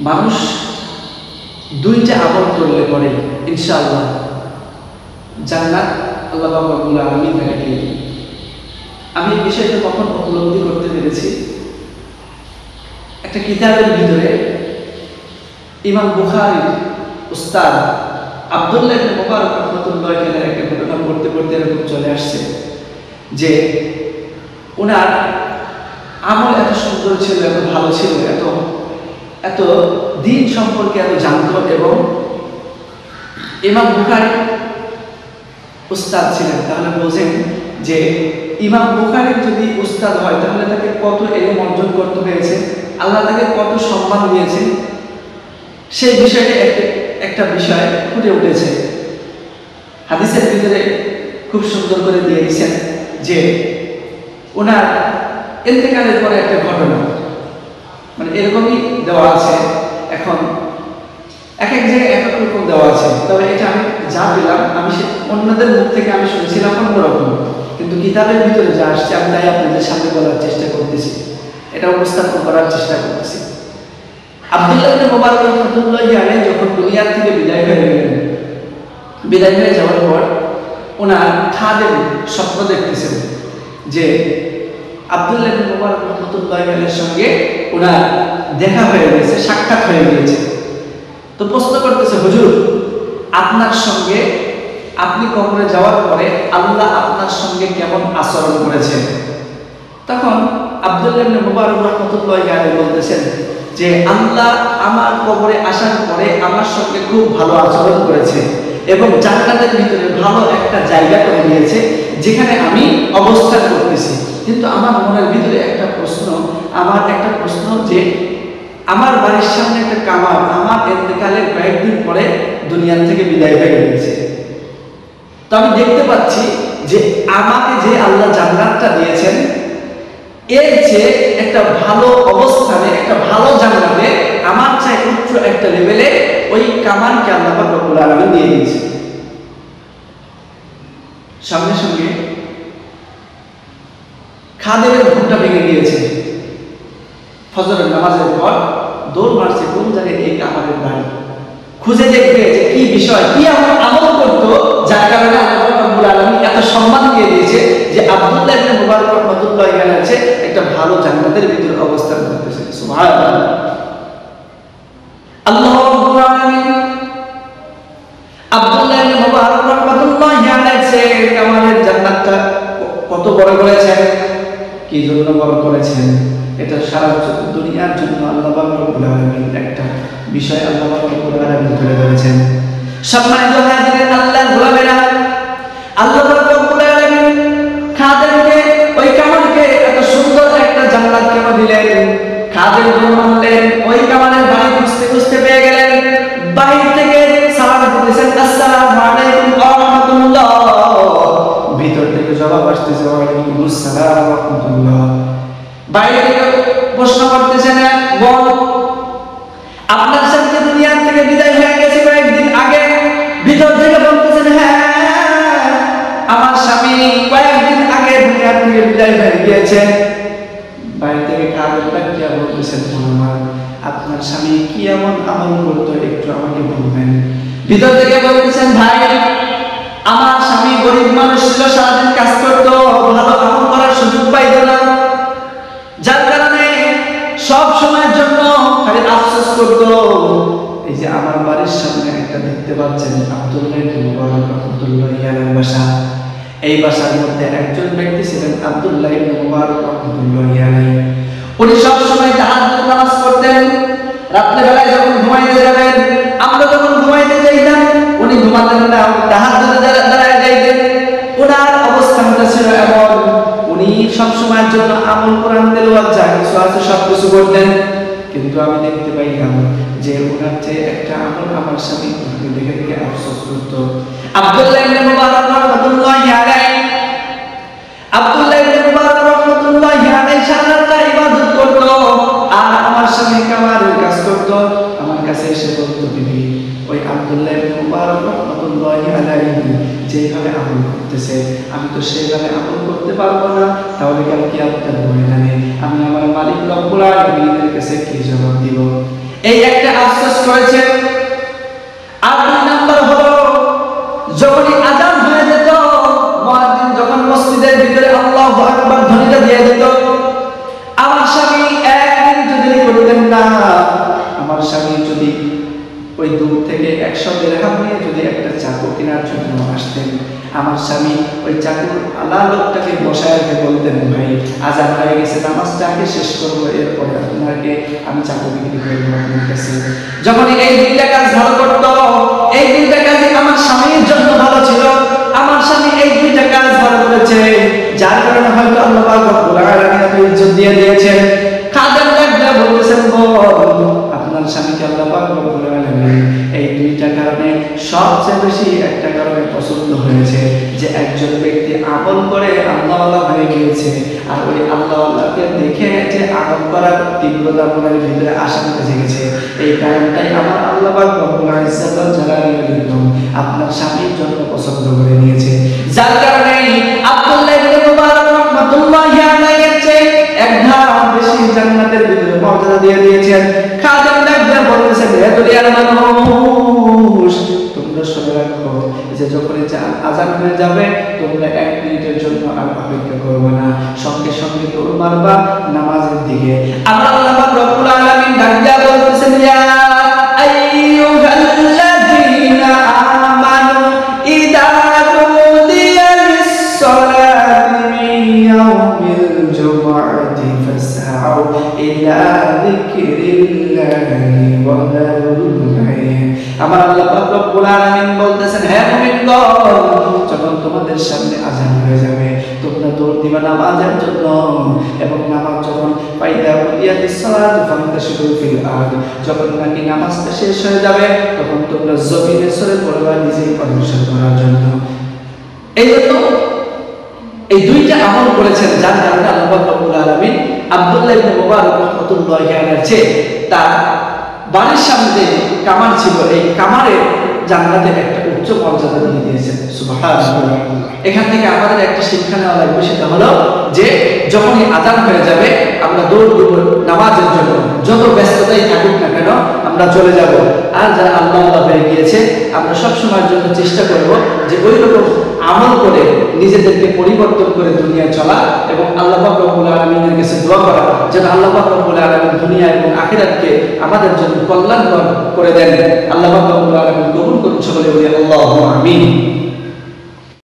মানুষ দুইটা আমল করলে পরে ইনশাআল্লাহ জান্নাত আল্লাহ পাক রব্বুল আলামিন তাকে দিয়ে দিবেন। আমি এই বিষয়টা কখন উপলব্ধি করতে পেরেছি, একটা কিতাবের ভিতরে ইমাম বুখারীর উস্তাদ আব্দুল্লাহ ইবনে মুবারক রাহমাতুল্লাহি আলাইহি একটা ঘটনা পড়তে পড়তে এরকম চলে আসছে যে ওনার আমল এত সুন্দর ছিল, এত ভালো ছিল, এত দিন সম্পর্কে এত জানত, এবং ইমাম বুখারী উস্তাদ ছিলেন। তাহলে বোঝেন যে ইমাম বুখারী যদি উস্তাদ হয় তাহলে তাকে কত ইলম অর্জন করতে হয়েছে, আল্লাহ তাকে কত সম্মান দিয়েছে, সেই বিষয়টা একটা বিষয় ফুটে উঠেছে। হাদিসের ভিতরে খুব সুন্দর করে দিয়ে দিয়েছেন যে ওনার ইন্তেকালের পরে একটা ঘটনা, মানে এরকমই দেওয়া আছে। এখন এক এক জায়গায় এক এক রকম দেওয়া আছে, তবে এটা আমি যা পেলাম, আমি অন্যদের মুখ থেকে আমি শুনেছিলাম অন্যরকম, কিন্তু কিতাবের ভিতরে যা আসছে আমি তাই আপনাদের সামনে বলার চেষ্টা করতেছি, এটা উপস্থাপন করার চেষ্টা করতেছি। আব্দুল্লাহ ইবনে মুবারক রাহমাতুল্লাহি আলাইহি যখন দুনিয়া থেকে বিদায় হয়ে গেলেন, বিদায় হয়ে যাওয়ার পর ওনার খাদেম স্বপ্ন দেখতেছেন যে আব্দুল্লাহ ইবনে মুবারক রাহমাতুল্লাহি আলাইহির সঙ্গে ওনার দেখা হয়ে গেছে, সাক্ষাৎ হয়ে গিয়েছে। তো প্রশ্ন করতেছে, হুজুর আপনার সঙ্গে আপনি কবরে যাওয়ার পরে আল্লাহ আপনার সঙ্গে কেমন আচরণ করেছেন? তখন আব্দুল্লাহ ইবনে মুবারক রাহমাতুল্লাহি আলাইহি বলতেছেন যে আল্লাহ আমার কবরে আসার পরে আমার সঙ্গে খুব ভালো আচরণ করেছে এবং জান্নাতের ভিতরে ভালো একটা জায়গা করে দিয়েছে যেখানে আমি অবস্থান করতেছি। কিন্তু আমার মনের ভিতরে একটা প্রশ্ন যে আমার বাড়ির সামনে একটা কামার আমার ইন্তেকালের কয়েকদিন পরে দুনিয়া থেকে বিদায় হয়ে গেছে। তো আমি দেখতে পাচ্ছি যে আমাকে যে আল্লাহ জান্নাতটা দিয়েছেন, এর যে একটা ভালো অবস্থানে, একটা ভালো জান্নাতে, আমার চাই উচ্চ একটা লেভেলে ওই কামানকে আল্লাহ পাক রব্বুল আলামিন দিয়ে দিয়েছে। সঙ্গে সঙ্গে খাদেমের ঘুমটা ভেঙে গিয়েছে। ফজরের নামাজের পর দৌড় মারছে কোন জায়গায় এই কামারের বাড়ি, খুঁজে দেখবে যে কি বিষয়, কি আমল করতো যার কারণে আল্লাহ পাক রব্বুল আলামিন এত সম্মান দিয়ে দিয়েছে যে আব্দুল্লাহ ইবনে মুবারক রাহমাতুল্লাহি আলাইহি একটা ভালো জান্নাতের ভিতরে অবস্থান করতেছে। সুবহানাল্লাহ। আল্লাহ রাব্বুল আলামিন আব্দুল্লাহ ইবনে মুবারক রাহমাতুল্লাহি আলাইহি কামালের জান্নাতটা কত বড় করেছেন, কি জন্য বড় করেছেন, এটা সারা দুনিয়ার জন্য আল্লাহ পাক রব্বুল আলামিন একটা বিষয় আল্লাহ পাক রব্বুল আলামিন তুলে ধরেছেন। সম্মানিত হাজিরিন, আল্লাহর গোলামেরা, আল্লাহ পাক রব্বুল আলামিন খাদেমকে, ওই কামানকে এত সুন্দর একটা জান্নাত কেন দিলেন? খাদেম বললেন, ওই কামানের বাড়ি খুঁজতে খুঁজতে পেয়ে গেলেন, বাহির থেকে সালাম দিতেছেন, আসসালামু আলাইকুম ওয়া রাহমাতুল্লাহ, ভিতর থেকে জবাব আসতেছে, ওয়া আলাইকুম আসসালাম ওয়া রাহমাতুল্লাহ। বাইরে থেকে প্রশ্ন করতেছেন, বল আপনার সাথে দুনিয়া থেকে বিদায় হয়ে গেছে কয়েকদিন আগে? ভিতর থেকে বলতেছেন, হ্যাঁ আমার স্বামী কয়েকদিন আগে দুনিয়া থেকে বিদায় হয়ে গিয়েছে। বাইরে থেকে খাদেমটা কি বলতেছেন, আপনার স্বামী কি এমন আমল করতো একটু আমাকে বলবেন? ভিতর থেকে বলতেছেন, ভাই আমার স্বামী গরিব মানুষ ছিল, সারাদিন কাজ করতো, ভালো আমল করার সুযোগ পাইতো না, যার কারণে সব সময়ের জন্য খালি আফসোস করতো। এই যে আমার বাড়ির সামনে একটা দেখতে পাচ্ছেন আব্দুল্লাহ ইবনে মুবারক রাহমাতুল্লাহি আলাইহি বাসা, এই বাসার মধ্যে একজন ব্যক্তি ছিলেন আব্দুল্লাহ ইবনে মুবারক রাহমাতুল্লাহি আলাইহি। উনি সব সময় তাহাজ্জুদ নামাজ পড়তেন। রাত্রে বেলায় যখন ঘুমাইতে যাবেন, আমরা যখন ঘুমাইতে যাইতাম উনি ঘুমাতেন না, তাহাজ্জুদে দাঁড়ায় যাইতেন। ওনার অবস্থানটা ছিল এমন, উনি সব সময়ের জন্য আমল কোরআন তেলাওয়াত যা কিছু আছে সব কিছু করতেন, কিন্তু আমি দেখতে পাইলাম যে ওনার যে একটা আমল আমার স্বামী দেখে দেখে আফসোস করতো। আব্দুল্লাহ ইবনে মুবারক রাহমাতুল্লাহি আলাইহি, আব্দুল্লাহ ইবনে মুবারক রাহমাতুল্লাহি আলাইহি সারাটা ইবাদত করতো, আর আমার স্বামী কামারের কাজ করতো। আমার কাছে এসে বলতো, বিবি ওই আব্দুল্লাহ ইবনে মুবারক রাহমাতুল্লাহি আলাইহি যেভাবে আমল করতেছে আমি তো সেইভাবে আমল করতে পারবো না, তাহলে কাল কিয়ামতের ময়দানে আমি আমার মালিক রব্বুল আলামিনের কাছে কি জবাব দিব? এই একটা আফসোস করেছেন। আর দুই নাম্বার হলো, যখনই আযান হয়ে যেত, মুয়াজ্জিন যখন মসজিদের ভিতরে আল্লাহু আকবার ধ্বনিটা দিয়ে দিত, আমার স্বামী একদিন যদি করতেন না, আমার স্বামী যদি ওই দূর থেকে 100 দিরহাম নিয়ে যদি একটা চাকু কেনার জন্য আসতেন, আমার স্বামী ওই চাকুর আলা লোকটাকে বসায় রেখে বলতেন, ভাই আযান হয়ে গেছে, নামাজটাকে শেষ করবো, এরপরে আপনাকে আমি চাকু বিক্রি করে দেবো আপনার কাছে। যখন এই দুইটা কাজ ভালো করতো, এই দুইটা কাজই আমার স্বামীর জন্য ভালো ছিল। আমার স্বামী এই দুইটা কাজ ভালো করেছে, যার কারণে হয়তো আল্লাহ পাক রব্বুল আলামিন এত ইজ্জত দিয়ে দিয়েছেন। খাদেম লাগলে বলতেছেন, আপনার স্বামীকে আল্লাহ পাক রব্বুল আলামিন এই দুইটা কারণে সবচেয়ে বেশি একটা কারণে পছন্দ হয়েছে, যে একজন ব্যক্তি আমল করে আল্লাহওয়ালা হয়ে গিয়েছে, আর ওই আল্লাহওয়ালাকে দেখে যে আমল করার তীব্রতা মনের ভিতরে আশঙ্কা এসে গেছে। এই কারণটাই আমার আল্লাহ পাক রব্বুল ইজ্জত ওয়াল জালালিহি আপনার স্বামীর জন্য পছন্দ করে নিয়েছে। যার কারণে আব্দুল্লাহ ইবনে মুবারক রাহমাতুল্লাহি আলাইহির চেয়ে এক ধাপ বেশি জান্নাতের ভিতরে মর্যাদা দিয়ে দিয়েছেন। খাদেম লাগলে বলতেছেন, হে দুনিয়ার মানুষ, তোমরা শুনে রাখো যে যখন আযান হয়ে যাবে, তোমরা 1 মিনিটের জন্য আর অপেক্ষা করবে না, সঙ্গে সঙ্গে দৌড় মারবা নামাজের দিকে। আমার আল্লাহ পাক রব্বুল আলামিন ডাক দিয়া বলতেছেন, ইয়া আইয়ুহাল্লাযীনা আমানু ইযা নুদিয়া লিস-সালাতি মিন ইয়াউমিল জুমআতি ফাসআউ ইলা যিকরিল্লাহি ওয়া যারুল বাইহ। আমার আল্লাহ পাক রব্বুল আলামিন বলতেছেন, হে মুমিনগণ, যখন তোমাদের সামনে আযান হয়ে যাবে, তোমরা দৌড় দিবা নামাজের জন্য, এবং নামাজ যখন ফাইদা উদিয়াতিস সালাতু ফান্তাশিরু ফিল আরদ, যখন নাকি নামাজটা শেষ হয়ে যাবে, তখন তোমরা জমিনে সরে পড়বা নিজেই অনুসরণ করার জন্য। এই জন্য এই দুইটা আমল করেছেন, যার কারণে আল্লাহ পাক রব্বুল আলামিন আব্দুল্লাহ ইবনে মুবারক রাহমাতুল্লাহি আলাইহির চেয়ে তার বাড়ির সামনে যে কামার ছিল, এই কামারের জান্নাতে একটা উচ্চ মর্যাদা দিয়ে দিয়েছেন। সুবহানাল্লাহ। এখান থেকে আমাদের একটা শিক্ষা নেওয়া লাগবে, সেটা হলো যে যখনই আযান হয়ে যাবে, আমরা দৌড় দিব নামাজের জন্য, যত ব্যস্ততাই থাকুক না কেন আমরা চলে যাব। আর যারা আল্লাহ হয়ে গিয়েছে, আমরা সব সময়ের জন্য চেষ্টা করব যে ওই রকম আমল করে নিজেদেরকে পরিবর্তন করে দুনিয়ায় চলা, এবং আল্লাহ পাক রব্বুল আলামিনের কাছে দোয়া করা যেন আল্লাহ পাক রব্বুল আলামিন দুনিয়া এবং আখিরাতকে আমাদের জন্য কল্যাণকর করে দেন। আল্লাহ পাক রব্বুল আলামিন কবুল করুন, সকলে বলি আল্লাহুম্মা আমিন।